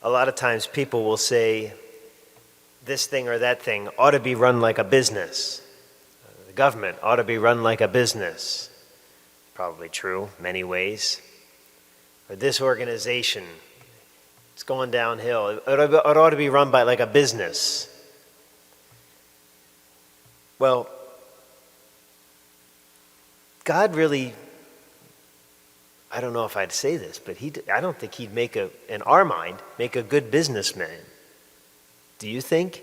a lot of times people will say this thing or that thing ought to be run like a business. The government ought to be run like a business. Probably true, many ways. Or this organization, it's going downhill. It ought to be run by like a business. Well, God really, I don't know if I'd say this, but I don't think he'd in our mind, make a good businessman. Do you think?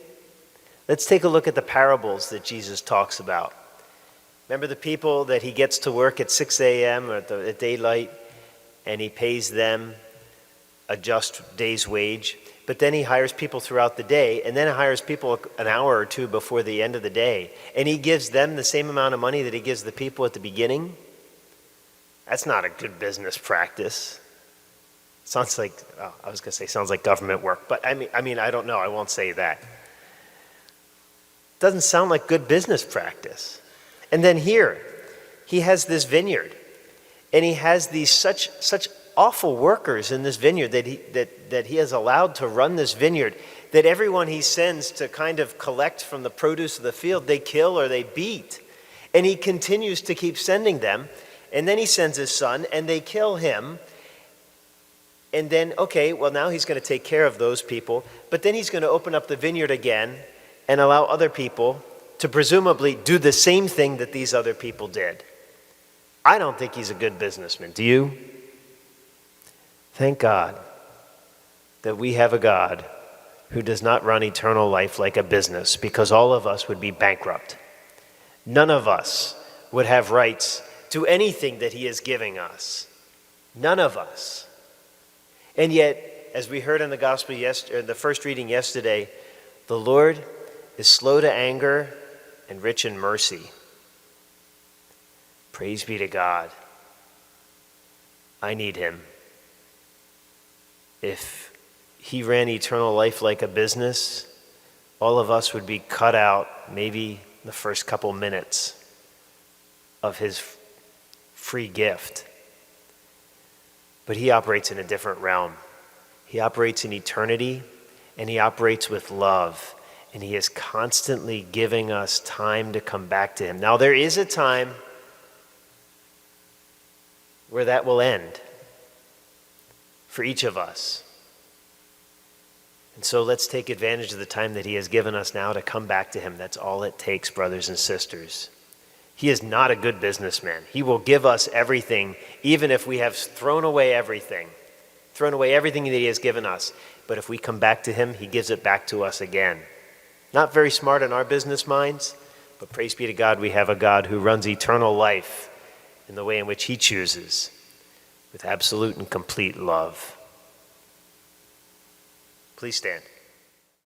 Let's take a look at the parables that Jesus talks about. Remember the people that he gets to work at 6 a.m. or at daylight, and he pays them a just day's wage, but then he hires people throughout the day, and then he hires people an hour or two before the end of the day, and he gives them the same amount of money that he gives the people at the beginning? That's not a good business practice. Sounds like, I was going to say sounds like government work, but I mean, I don't know, I won't say that. Doesn't sound like good business practice. And then here, he has this vineyard, and he has these such awful workers in this vineyard that he has allowed to run this vineyard, that everyone he sends to kind of collect from the produce of the field, they kill or they beat. And he continues to keep sending them, and then he sends his son, and they kill him. And then, okay, well now he's going to take care of those people, but then he's going to open up the vineyard again and allow other people to presumably do the same thing that these other people did. I don't think he's a good businessman. Do you? Thank God that we have a God who does not run eternal life like a business, because all of us would be bankrupt. None of us would have rights to anything that he is giving us. None of us. And yet, as we heard in the gospel the first reading yesterday, the Lord is slow to anger and rich in mercy. Praise be to God. I need him. If he ran eternal life like a business, all of us would be cut out maybe the first couple minutes of his free gift. But he operates in a different realm. He operates in eternity, and he operates with love, and he is constantly giving us time to come back to him. Now, there is a time where that will end for each of us. And so let's take advantage of the time that he has given us now to come back to him. That's all it takes, brothers and sisters. He is not a good businessman. He will give us everything, even if we have thrown away everything that he has given us. But if we come back to him, he gives it back to us again. Not very smart in our business minds, but praise be to God, we have a God who runs eternal life in the way in which he chooses, with absolute and complete love. Please stand.